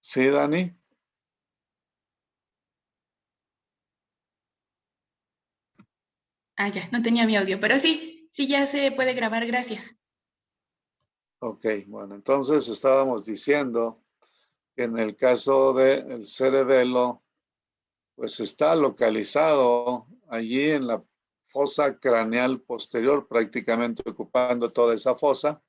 Sí, Dani. Ah, ya, no tenía mi audio, pero sí, sí ya se puede grabar, gracias. Ok, bueno, entonces estábamos diciendo que en el caso del cerebelo, pues está localizado allí en la fosa craneal posterior, prácticamente ocupando toda esa fosa,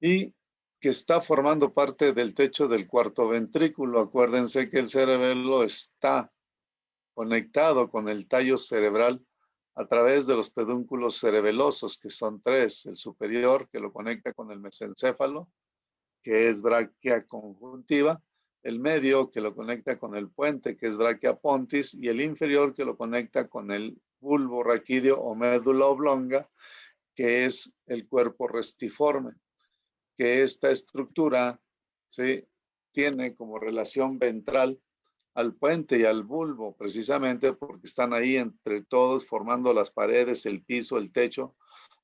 y que está formando parte del techo del cuarto ventrículo. Acuérdense que el cerebelo está conectado con el tallo cerebral a través de los pedúnculos cerebelosos, que son tres: el superior, que lo conecta con el mesencéfalo, que es bráquea conjuntiva; el medio, que lo conecta con el puente, que es bráquea pontis; y el inferior, que lo conecta con el bulbo raquídeo o médula oblonga, que es el cuerpo restiforme. Que esta estructura, ¿sí?, tiene como relación ventral al puente y al bulbo, precisamente porque están ahí entre todos formando las paredes, el piso, el techo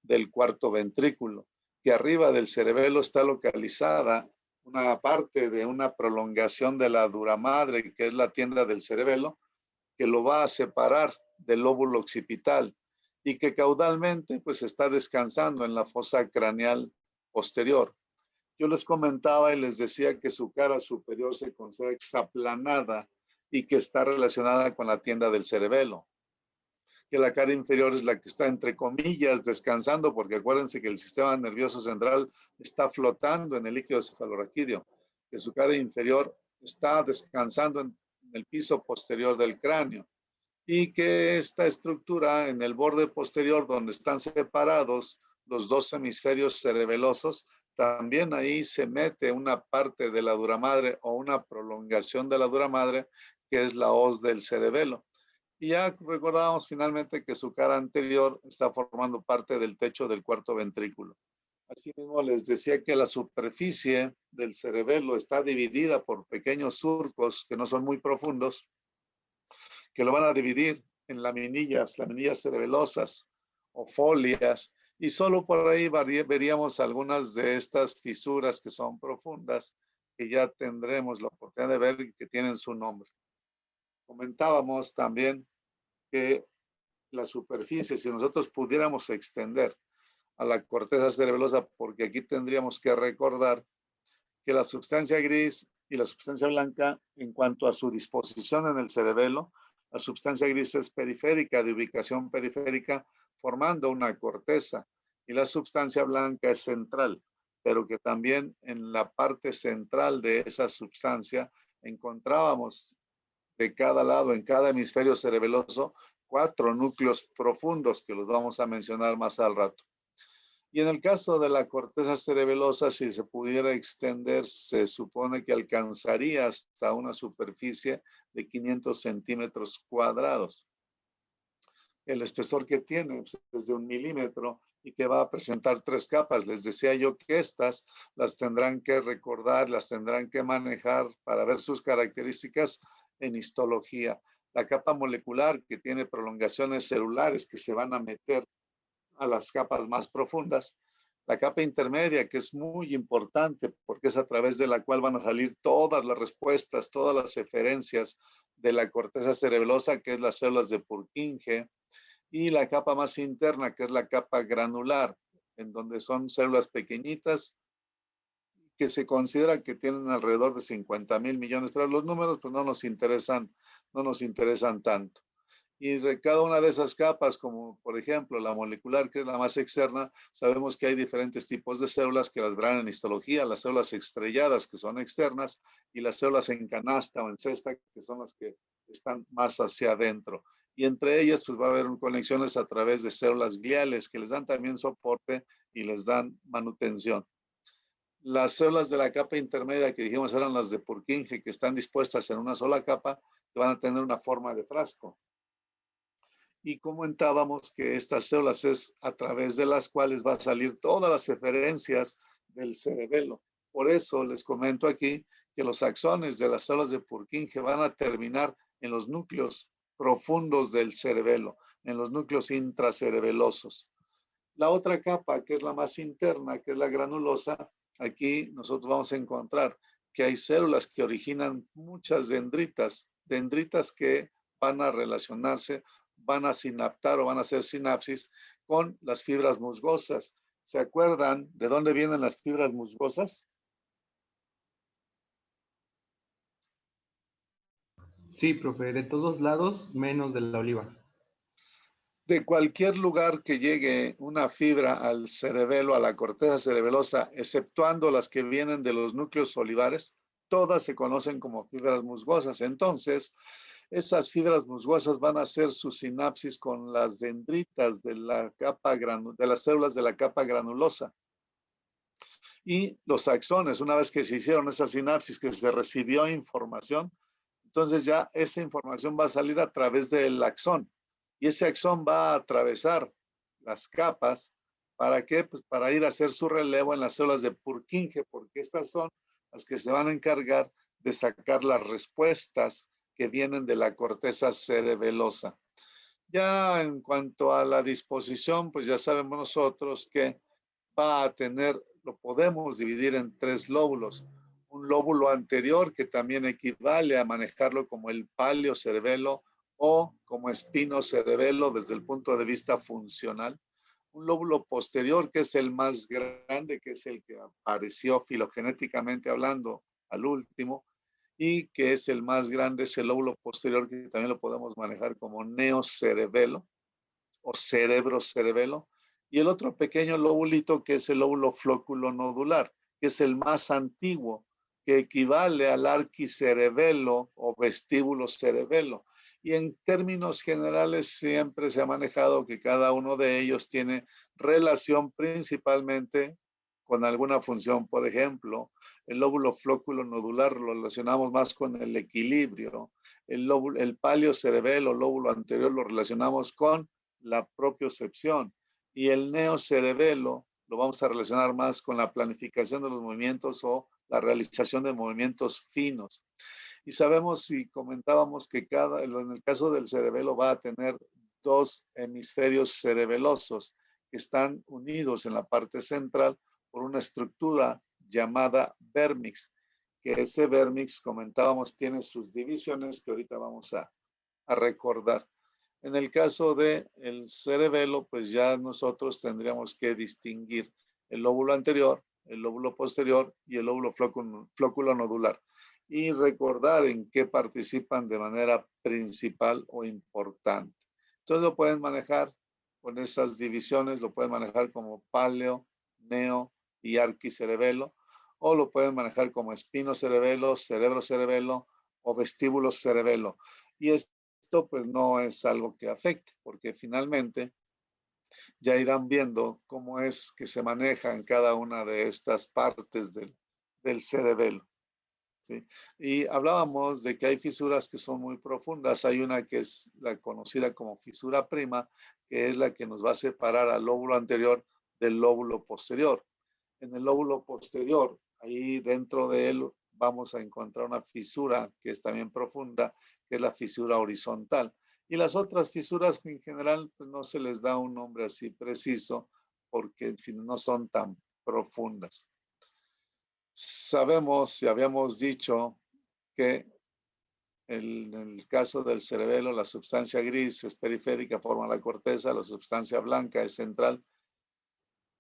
del cuarto ventrículo. Que arriba del cerebelo está localizada una parte de una prolongación de la dura madre, que es la tienda del cerebelo, que lo va a separar del lóbulo occipital, y que caudalmente pues está descansando en la fosa craneal posterior. Yo les comentaba y les decía que su cara superior se considera exaplanada y que está relacionada con la tienda del cerebelo. Que la cara inferior es la que está, entre comillas, descansando, porque acuérdense que el sistema nervioso central está flotando en el líquido cefalorraquídeo. Que su cara inferior está descansando en el piso posterior del cráneo. Y que esta estructura en el borde posterior, donde están separados los dos hemisferios cerebelosos, también ahí se mete una parte de la dura madre o una prolongación de la dura madre, que es la hoz del cerebelo. Y ya recordábamos finalmente que su cara anterior está formando parte del techo del cuarto ventrículo. Asimismo, les decía que la superficie del cerebelo está dividida por pequeños surcos que no son muy profundos, que lo van a dividir en laminillas cerebelosas o folias, y solo por ahí veríamos algunas de estas fisuras que son profundas, que ya tendremos la oportunidad de ver y que tienen su nombre. Comentábamos también que la superficie, si nosotros pudiéramos extender a la corteza cerebelosa, porque aquí tendríamos que recordar que la sustancia gris y la sustancia blanca, en cuanto a su disposición en el cerebelo, la sustancia gris es periférica, de ubicación periférica, formando una corteza, y la sustancia blanca es central, pero que también en la parte central de esa sustancia encontrábamos de cada lado, en cada hemisferio cerebeloso, 4 núcleos profundos, que los vamos a mencionar más al rato. Y en el caso de la corteza cerebelosa, si se pudiera extender, se supone que alcanzaría hasta una superficie de 500 centímetros cuadrados. El espesor que tiene pues, es de 1 milímetro, y que va a presentar 3 capas. Les decía yo que estas las tendrán que recordar, las tendrán que manejar para ver sus características en histología. La capa molecular, que tiene prolongaciones celulares que se van a meter a las capas más profundas. La capa intermedia, que es muy importante porque es a través de la cual van a salir todas las respuestas, todas las eferencias de la corteza cerebelosa, que es las células de Purkinje. Y la capa más interna, que es la capa granular, en donde son células pequeñitas que se considera que tienen alrededor de 50,000 millones, pero los números pues no nos interesan tanto. Y cada una de esas capas, como por ejemplo la molecular, que es la más externa, sabemos que hay diferentes tipos de células que las verán en histología: las células estrelladas, que son externas, y las células en canasta o en cesta, que son las que están más hacia adentro. Y entre ellas pues va a haber conexiones a través de células gliales, que les dan también soporte y les dan manutención. Las células de la capa intermedia, que dijimos eran las de Purkinje, que están dispuestas en una sola capa, que van a tener una forma de frasco. Y comentábamos que estas células es a través de las cuales va a salir todas las eferencias del cerebelo. Por eso les comento aquí que los axones de las células de Purkinje van a terminar en los núcleos profundos del cerebelo, en los núcleos intracerebelosos. La otra capa, que es la más interna, que es la granulosa, aquí nosotros vamos a encontrar que hay células que originan muchas dendritas, dendritas que van a relacionarse, van a sinaptar o van a hacer sinapsis con las fibras musgosas. ¿Se acuerdan de dónde vienen las fibras musgosas? Sí, profe, de todos lados, menos de la oliva. De cualquier lugar que llegue una fibra al cerebelo, a la corteza cerebelosa, exceptuando las que vienen de los núcleos olivares, todas se conocen como fibras musgosas. Entonces, esas fibras musgosas van a hacer su sinapsis con las dendritas de la capa de las células de la capa granulosa. Y los axones, una vez que se hicieron esa sinapsis, que se recibió información, entonces ya esa información va a salir a través del axón. Y ese axón va a atravesar las capas. ¿Para qué? Pues para ir a hacer su relevo en las células de Purkinje, porque estas son las que se van a encargar de sacar las respuestas que vienen de la corteza cerebelosa. Ya en cuanto a la disposición, pues ya sabemos nosotros que va a tener, lo podemos dividir en 3 lóbulos. Un lóbulo anterior que también equivale a manejarlo como el palio-cerebelo o como espino-cerebelo desde el punto de vista funcional. Un lóbulo posterior que es el más grande, que es el que apareció filogenéticamente hablando al último, y que es el más grande, es el lóbulo posterior, que también lo podemos manejar como neocerebelo o cerebro-cerebelo, y el otro pequeño lóbulito que es el lóbulo flóculo nodular, que es el más antiguo, que equivale al arquicerebelo o vestíbulo cerebelo. Y en términos generales siempre se ha manejado que cada uno de ellos tiene relación principalmente con alguna función. Por ejemplo, el lóbulo flóculo nodular lo relacionamos más con el equilibrio. El palio-cerebelo, lóbulo anterior, lo relacionamos con la propiocepción, y el neocerebelo lo vamos a relacionar más con la planificación de los movimientos o la realización de movimientos finos. Y sabemos y comentábamos que en el caso del cerebelo va a tener 2 hemisferios cerebelosos que están unidos en la parte central por una estructura llamada vérmix, que ese vérmix, comentábamos, tiene sus divisiones que ahorita vamos a recordar. En el caso del cerebelo, pues ya nosotros tendríamos que distinguir el lóbulo anterior, el lóbulo posterior y el lóbulo flóculo nodular, y recordar en qué participan de manera principal o importante. Entonces lo pueden manejar con esas divisiones, lo pueden manejar como paleo, neo y arquicerebelo, o lo pueden manejar como espino-cerebelo, cerebro-cerebelo o vestíbulo-cerebelo. Y esto pues no es algo que afecte, porque finalmente ya irán viendo cómo es que se manejan cada una de estas partes del cerebelo, ¿sí? Y hablábamos de que hay fisuras que son muy profundas. Hay una que es la conocida como fisura prima, que es la que nos va a separar al lóbulo anterior del lóbulo posterior. En el lóbulo posterior, ahí dentro de él, vamos a encontrar una fisura que es también profunda, que es la fisura horizontal. Y las otras fisuras en general pues no se les da un nombre así preciso porque en fin, no son tan profundas. Sabemos y habíamos dicho que en el caso del cerebelo, la sustancia gris es periférica, forma la corteza, la sustancia blanca es central,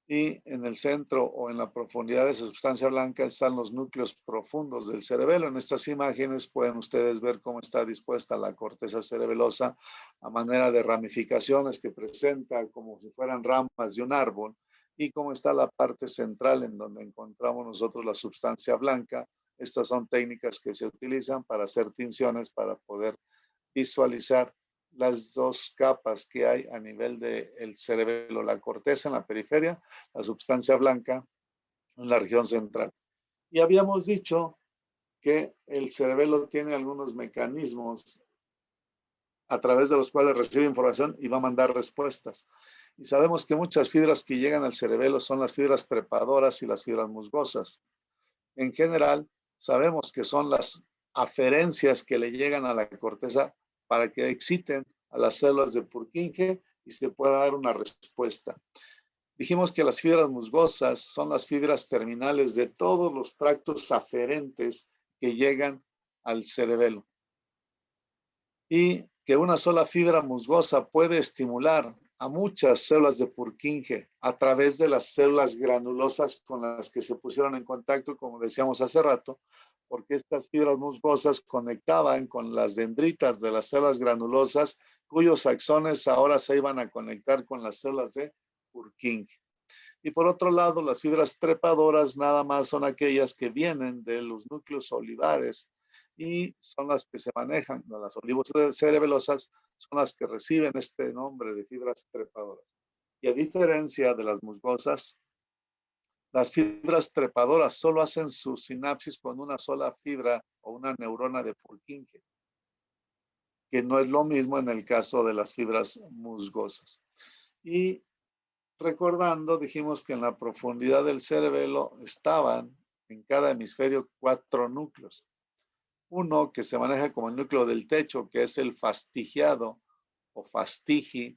y en el centro o en la profundidad de esa sustancia blanca están los núcleos profundos del cerebelo. En estas imágenes pueden ustedes ver cómo está dispuesta la corteza cerebelosa a manera de ramificaciones que presenta como si fueran ramas de un árbol, y cómo está la parte central en donde encontramos nosotros la sustancia blanca. Estas son técnicas que se utilizan para hacer tinciones para poder visualizar las 2 capas que hay a nivel del cerebelo, la corteza en la periferia, la sustancia blanca en la región central. Y habíamos dicho que el cerebelo tiene algunos mecanismos a través de los cuales recibe información y va a mandar respuestas. Y sabemos que muchas fibras que llegan al cerebelo son las fibras trepadoras y las fibras musgosas. En general, sabemos que son las aferencias que le llegan a la corteza para que exciten a las células de Purkinje y se pueda dar una respuesta. Dijimos que las fibras musgosas son las fibras terminales de todos los tractos aferentes que llegan al cerebelo. Y que una sola fibra musgosa puede estimular a muchas células de Purkinje a través de las células granulosas con las que se pusieron en contacto, como decíamos hace rato, porque estas fibras musgosas conectaban con las dendritas de las células granulosas, cuyos axones ahora se iban a conectar con las células de Purkinje. Y por otro lado, las fibras trepadoras nada más son aquellas que vienen de los núcleos olivares y son las que se manejan, las olivocerebelosas son las que reciben este nombre de fibras trepadoras. Y a diferencia de las musgosas, las fibras trepadoras solo hacen su sinapsis con una sola fibra o una neurona de Purkinje, que no es lo mismo en el caso de las fibras musgosas. Y recordando, dijimos que en la profundidad del cerebelo estaban en cada hemisferio 4 núcleos. Uno que se maneja como el núcleo del techo, que es el fastigiado o fastigi.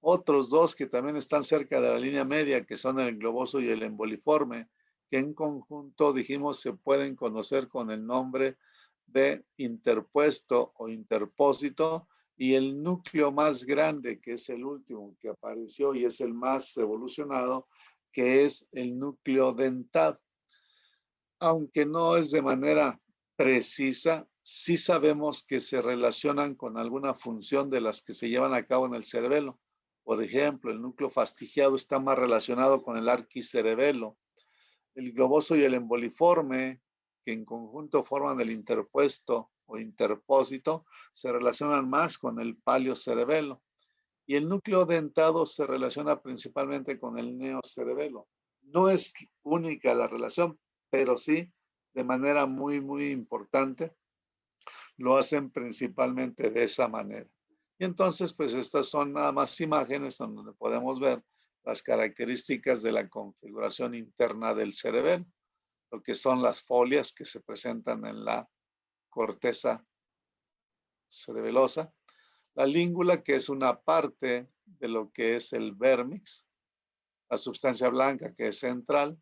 Otros 2 que también están cerca de la línea media, que son el globoso y el emboliforme, que en conjunto, dijimos, se pueden conocer con el nombre de interpuesto o interpósito, y el núcleo más grande, que es el último que apareció y es el más evolucionado, que es el núcleo dentado. Aunque no es de manera precisa, sí sabemos que se relacionan con alguna función de las que se llevan a cabo en el cerebelo. Por ejemplo, el núcleo fastigiado está más relacionado con el arquicerebelo. El globoso y el emboliforme, que en conjunto forman el interpuesto o interpósito, se relacionan más con el paleocerebelo. Y el núcleo dentado se relaciona principalmente con el neocerebelo. No es única la relación, pero sí, de manera muy importante, lo hacen principalmente de esa manera. Y entonces, pues estas son nada más imágenes donde podemos ver las características de la configuración interna del cerebelo, lo que son las folias que se presentan en la corteza cerebelosa, la língula, que es una parte de lo que es el vérmix, la sustancia blanca, que es central,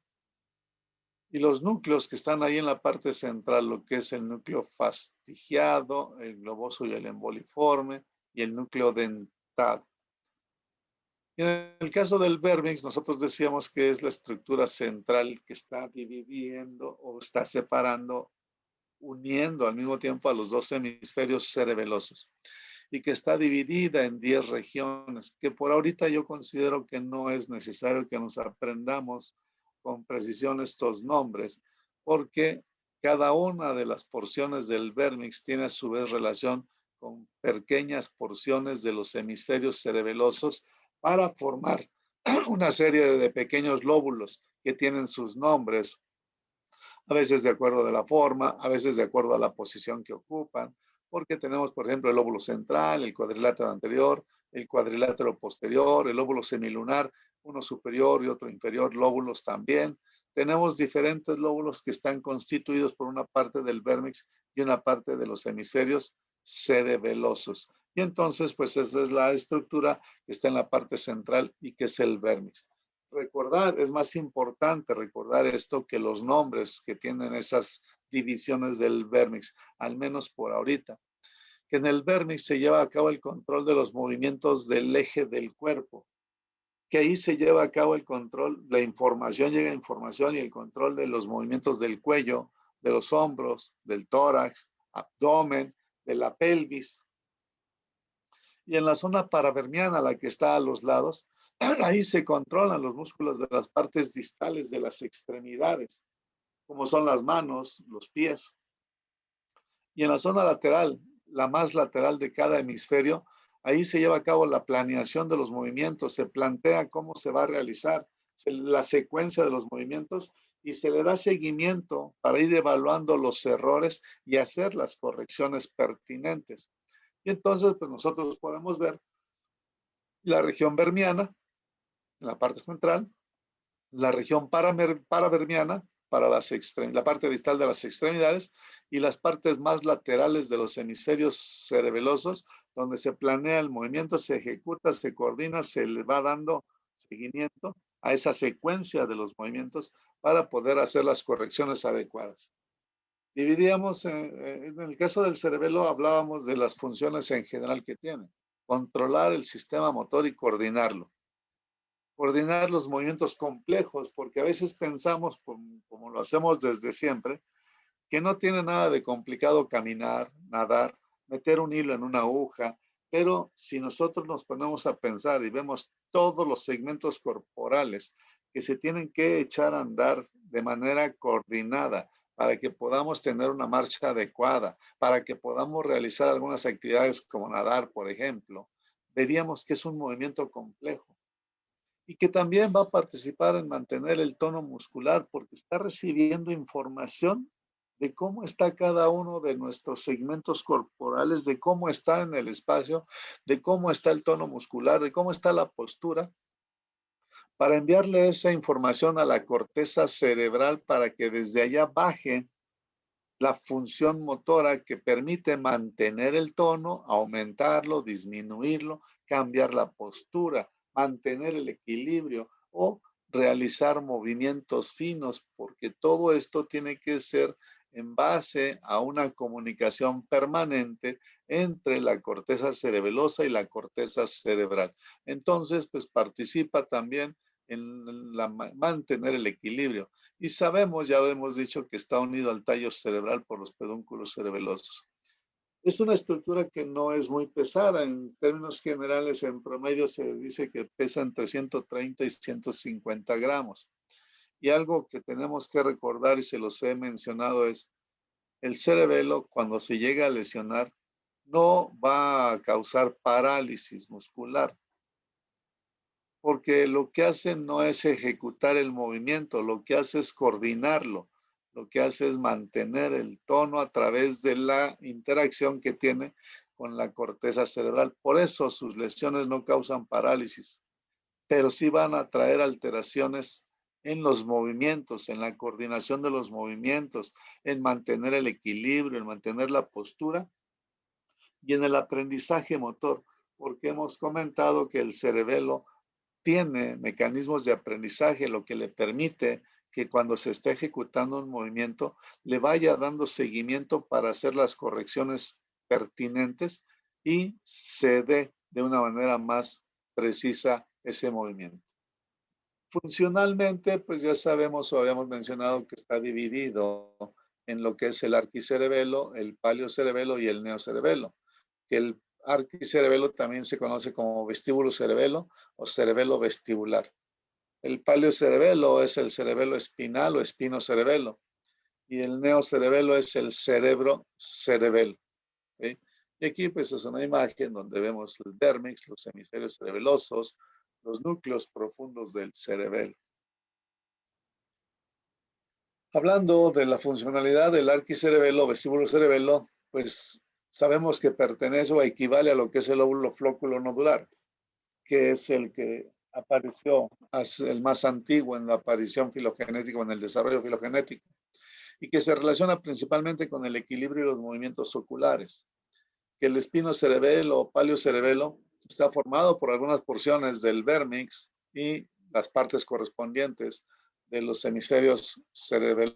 y los núcleos que están ahí en la parte central, lo que es el núcleo fastigiado, el globoso y el emboliforme, y el núcleo dentado. Y en el caso del vérmix, nosotros decíamos que es la estructura central que está dividiendo o está separando, uniendo al mismo tiempo a los 2 hemisferios cerebelosos, y que está dividida en 10 regiones, que por ahorita yo considero que no es necesario que nos aprendamos con precisión estos nombres, porque cada una de las porciones del vérmix tiene a su vez relación con pequeñas porciones de los hemisferios cerebelosos para formar una serie de pequeños lóbulos que tienen sus nombres, a veces de acuerdo a la forma, a veces de acuerdo a la posición que ocupan, porque tenemos, por ejemplo, el lóbulo central, el cuadrilátero anterior, el cuadrilátero posterior, el lóbulo semilunar, uno superior y otro inferior, lóbulos también. Tenemos diferentes lóbulos que están constituidos por una parte del vérmix y una parte de los hemisferios cerebelosos. Y entonces, pues esa es la estructura que está en la parte central y que es el vérmix. Recordar, es más importante recordar esto que los nombres que tienen esas divisiones del vérmix, al menos por ahorita. Que en el vérmix se lleva a cabo el control de los movimientos del eje del cuerpo, que ahí se lleva a cabo el control, la información, llega información y el control de los movimientos del cuello, de los hombros, del tórax, abdomen, de la pelvis. Y en la zona paravermiana, la que está a los lados, ahí se controlan los músculos de las partes distales de las extremidades, como son las manos, los pies. Y en la zona lateral, la más lateral de cada hemisferio, ahí se lleva a cabo la planeación de los movimientos, se plantea cómo se va a realizar la secuencia de los movimientos y se le da seguimiento para ir evaluando los errores y hacer las correcciones pertinentes. Y entonces, pues nosotros podemos ver la región vermiana, en la parte central, la región paravermiana, para la parte distal de las extremidades, y las partes más laterales de los hemisferios cerebelosos, donde se planea el movimiento, se ejecuta, se coordina, se le va dando seguimiento a esa secuencia de los movimientos para poder hacer las correcciones adecuadas. Dividíamos, en el caso del cerebelo, hablábamos de las funciones en general que tiene. Controlar el sistema motor y coordinarlo. Coordinar los movimientos complejos, porque a veces pensamos, como lo hacemos desde siempre, que no tiene nada de complicado caminar, nadar, meter un hilo en una aguja, pero si nosotros nos ponemos a pensar y vemos todos los segmentos corporales que se tienen que echar a andar de manera coordinada para que podamos tener una marcha adecuada, para que podamos realizar algunas actividades como nadar, por ejemplo, veríamos que es un movimiento complejo y que también va a participar en mantener el tono muscular porque está recibiendo información de cómo está cada uno de nuestros segmentos corporales, de cómo está en el espacio, de cómo está el tono muscular, de cómo está la postura, para enviarle esa información a la corteza cerebral para que desde allá baje la función motora que permite mantener el tono, aumentarlo, disminuirlo, cambiar la postura, mantener el equilibrio o realizar movimientos finos, porque todo esto tiene que ser en base a una comunicación permanente entre la corteza cerebelosa y la corteza cerebral. Entonces, pues participa también en mantener el equilibrio. Y sabemos, ya lo hemos dicho, que está unido al tallo cerebral por los pedúnculos cerebelosos. Es una estructura que no es muy pesada. En términos generales, en promedio se dice que pesa entre 130 y 150 gramos. Y algo que tenemos que recordar, y se los he mencionado, es el cerebelo, cuando se llega a lesionar, no va a causar parálisis muscular, porque lo que hace no es ejecutar el movimiento, lo que hace es coordinarlo, lo que hace es mantener el tono a través de la interacción que tiene con la corteza cerebral. Por eso sus lesiones no causan parálisis, pero sí van a traer alteraciones en los movimientos, en la coordinación de los movimientos, en mantener el equilibrio, en mantener la postura y en el aprendizaje motor, porque hemos comentado que el cerebelo tiene mecanismos de aprendizaje, lo que le permite que cuando se está ejecutando un movimiento, le vaya dando seguimiento para hacer las correcciones pertinentes y se dé de una manera más precisa ese movimiento. Funcionalmente, pues ya sabemos o habíamos mencionado que está dividido en lo que es el arquicerebelo, el paliocerebelo y el neocerebelo, que el arquicerebelo también se conoce como vestíbulo cerebelo o cerebelo vestibular. El paliocerebelo es el cerebelo espinal o espinocerebelo y el neocerebelo es el cerebro cerebelo. ¿Sí? Y aquí pues es una imagen donde vemos el vérmix, los hemisferios cerebelosos, los núcleos profundos del cerebelo. Hablando de la funcionalidad del arquicerebelo, vestíbulo cerebelo, pues sabemos que pertenece o equivale a lo que es el óvulo flóculo nodular, que es el que apareció, el más antiguo en la aparición filogenética o en el desarrollo filogenético, y que se relaciona principalmente con el equilibrio y los movimientos oculares. Que el espinocerebelo o paliocerebelo está formado por algunas porciones del vérmix y las partes correspondientes de los hemisferios cerebelales